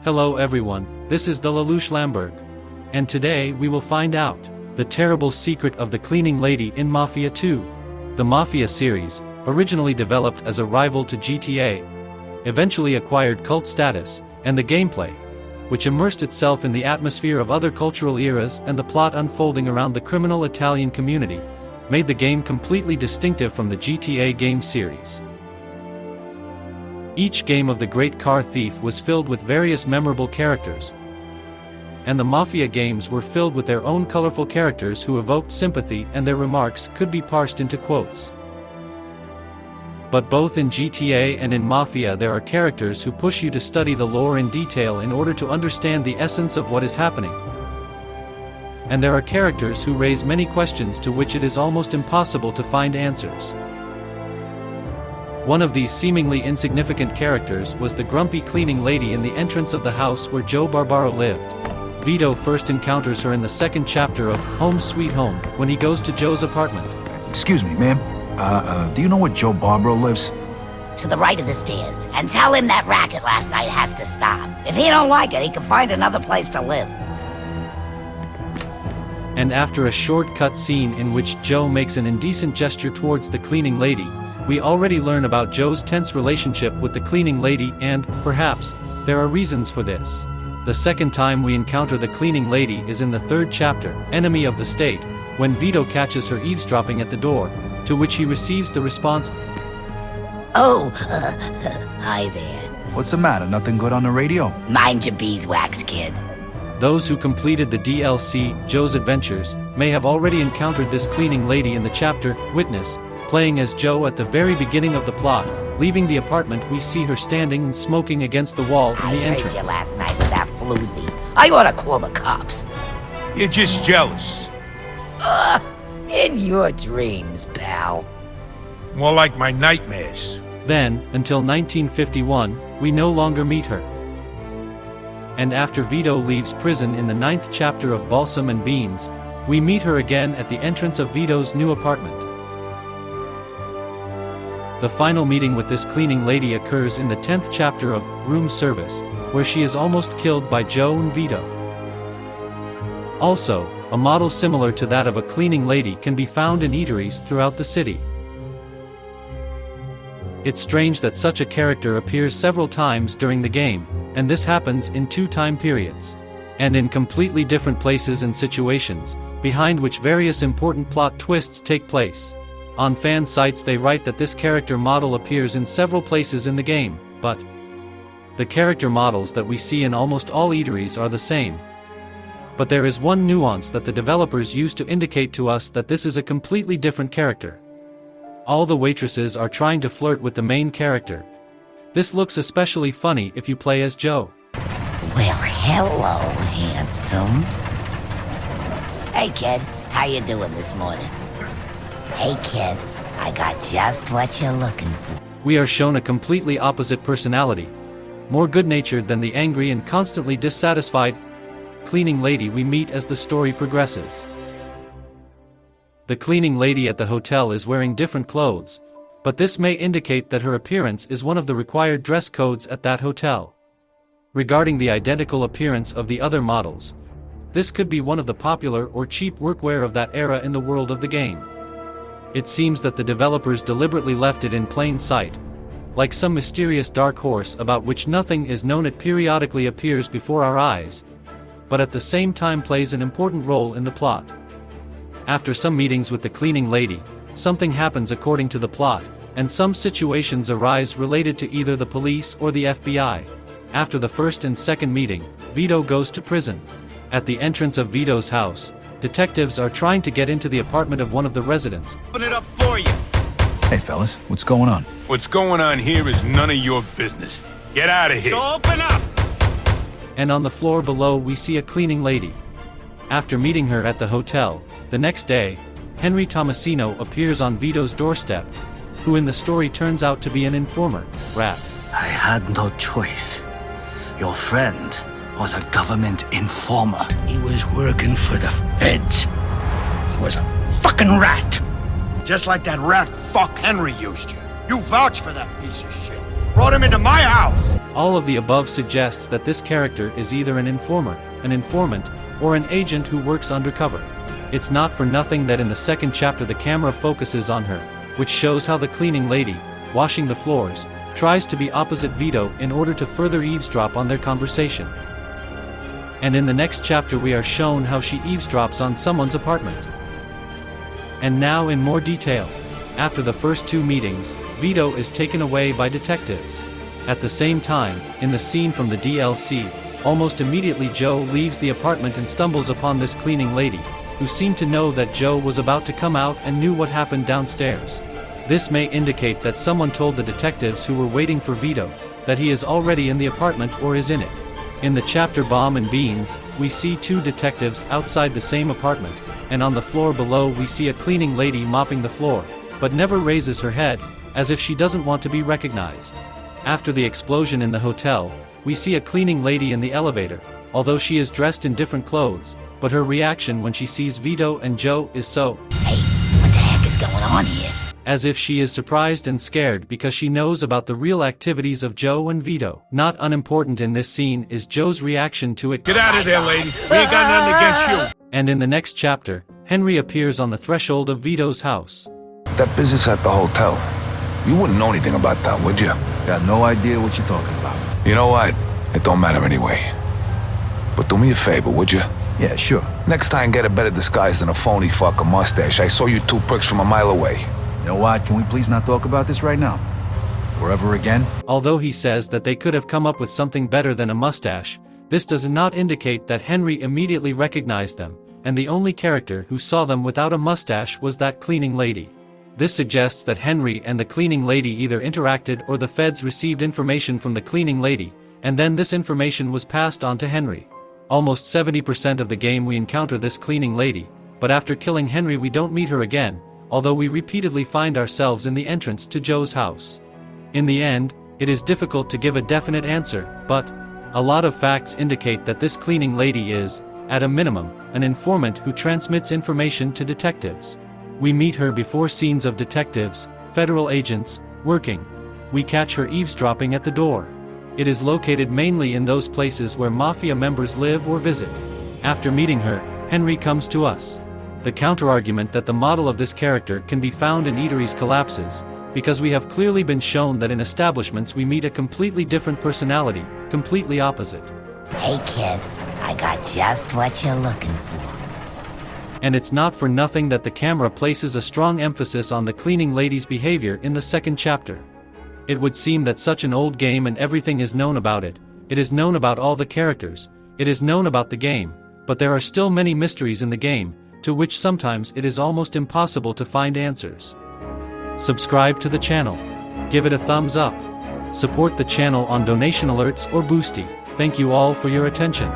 Hello everyone, this is the Lelouch Lamberg. And today we will find out the terrible secret of the cleaning lady in Mafia 2. The Mafia series, originally developed as a rival to GTA, eventually acquired cult status, and the gameplay, which immersed itself in the atmosphere of other cultural eras and the plot unfolding around the criminal Italian community, made the game completely distinctive from the GTA game series. Each game of the Great Car Thief was filled with various memorable characters, and the Mafia games were filled with their own colorful characters who evoked sympathy, and their remarks could be parsed into quotes. But both in GTA and in Mafia there are characters who push you to study the lore in detail in order to understand the essence of what is happening. And there are characters who raise many questions to which it is almost impossible to find answers. One of these seemingly insignificant characters was the grumpy cleaning lady in the entrance of the house where Joe Barbaro lived. Vito first encounters her in the second chapter of Home Sweet Home, when he goes to Joe's apartment. Excuse me, ma'am. Do you know where Joe Barbaro lives? To the right of the stairs, and tell him that racket last night has to stop. If he don't like it, he can find another place to live. And after a short cut scene in which Joe makes an indecent gesture towards the cleaning lady, we already learn about Joe's tense relationship with the cleaning lady, and, perhaps, there are reasons for this. The second time we encounter the cleaning lady is in the third chapter, Enemy of the State, when Vito catches her eavesdropping at the door, to which he receives the response, Oh, hi there. What's the matter? Nothing good on the radio? Mind your beeswax, kid. Those who completed the DLC, Joe's Adventures, may have already encountered this cleaning lady in the chapter, Witness, playing as Joe at the very beginning of the plot. Leaving the apartment, we see her standing and smoking against the wall in the entrance. I heard you last night with that floozy. I ought to call the cops. You're just jealous. In your dreams, pal. More like my nightmares. Then, until 1951, we no longer meet her. And after Vito leaves prison in the 9th chapter of Balsam and Beans, we meet her again at the entrance of Vito's new apartment. The final meeting with this cleaning lady occurs in the 10th chapter of Room Service, where she is almost killed by Joe and Vito. Also, a model similar to that of a cleaning lady can be found in eateries throughout the city. It's strange that such a character appears several times during the game, and this happens in 2 time periods, and in completely different places and situations, behind which various important plot twists take place. On fan sites they write that this character model appears in several places in the game, but the character models that we see in almost all eateries are the same. But there is one nuance that the developers use to indicate to us that this is a completely different character. All the waitresses are trying to flirt with the main character. This looks especially funny if you play as Joe. Well, hello, handsome. Hey, kid. How you doing this morning? Hey, kid. I got just what you're looking for. We are shown a completely opposite personality, more good-natured than the angry and constantly dissatisfied cleaning lady we meet as the story progresses. The cleaning lady at the hotel is wearing different clothes, but this may indicate that her appearance is one of the required dress codes at that hotel. Regarding the identical appearance of the other models, this could be one of the popular or cheap workwear of that era in the world of the game. It seems that the developers deliberately left it in plain sight, like some mysterious dark horse about which nothing is known. It periodically appears before our eyes, but at the same time plays an important role in the plot. After some meetings with the cleaning lady, something happens according to the plot, and some situations arise related to either the police or the FBI. After the first and second meeting, Vito goes to prison. At the entrance of Vito's house, detectives are trying to get into the apartment of one of the residents. Open it up for you. Hey, fellas, what's going on? What's going on here is none of your business. Get out of here. So open up! And on the floor below we see a cleaning lady. After meeting her at the hotel, the next day, Henry Tomasino appears on Vito's doorstep, who in the story turns out to be an informer, Rat. I had no choice. Your friend was a government informer. He was working for the feds. He was a fucking rat. Just like that rat fuck Henry used you. You vouched for that piece of shit. Brought him into my house. all of the above suggests that this character is either an informer, an informant, or an agent who works undercover. It's not for nothing that in the second chapter the camera focuses on her, which shows how the cleaning lady, washing the floors, tries to be opposite Vito in order to further eavesdrop on their conversation. And in the next chapter we are shown how she eavesdrops on someone's apartment. And now in more detail. After the first two meetings, Vito is taken away by detectives. At the same time, in the scene from the DLC, almost immediately Joe leaves the apartment and stumbles upon this cleaning lady, who seemed to know that Joe was about to come out and knew what happened downstairs. This may indicate that someone told the detectives who were waiting for Vito that he is already in the apartment or is in it. In the chapter Bomb and Beans, we see two detectives outside the same apartment, and on the floor below we see a cleaning lady mopping the floor, but never raises her head, as if she doesn't want to be recognized. After the explosion in the hotel, we see a cleaning lady in the elevator, although she is dressed in different clothes, but her reaction when she sees Vito and Joe is so, Hey, what the heck is going on here? as if she is surprised and scared because she knows about the real activities of Joe and Vito. Not unimportant in this scene is Joe's reaction to it. Get out of there, lady. We ain't got nothing against you. And in the next chapter, Henry appears on the threshold of Vito's house. That business at the hotel. You wouldn't know anything about that, would you? Got no idea what you're talking about. You know what? It don't matter anyway. But do me a favor, would you? Yeah, sure. Next time, get a better disguise than a phony fucking mustache. I saw you two pricks from a mile away. You know what? Can we please not talk about this right now? Or ever again? Although he says that they could have come up with something better than a mustache, this does not indicate that Henry immediately recognized them, and the only character who saw them without a mustache was that cleaning lady. This suggests that Henry and the cleaning lady either interacted or the feds received information from the cleaning lady, and then this information was passed on to Henry. Almost 70% of the game we encounter this cleaning lady, but after killing Henry we don't meet her again, although we repeatedly find ourselves in the entrance to Joe's house. In the end, it is difficult to give a definite answer, but a lot of facts indicate that this cleaning lady is, at a minimum, an informant who transmits information to detectives. We meet her before scenes of detectives, federal agents, working. We catch her eavesdropping at the door. It is located mainly in those places where Mafia members live or visit. After meeting her, Henry comes to us. The counterargument that the model of this character can be found in eateries collapses, because we have clearly been shown that in establishments we meet a completely different personality, completely opposite. Hey kid, I got just what you're looking for. And it's not for nothing that the camera places a strong emphasis on the cleaning lady's behavior in the second chapter. It would seem that such an old game and everything is known about it. It is known about all the characters, it is known about the game, but there are still many mysteries in the game, to which sometimes it is almost impossible to find answers. Subscribe to the channel. Give it a thumbs up. Support the channel on donation alerts or Boosty. Thank you all for your attention.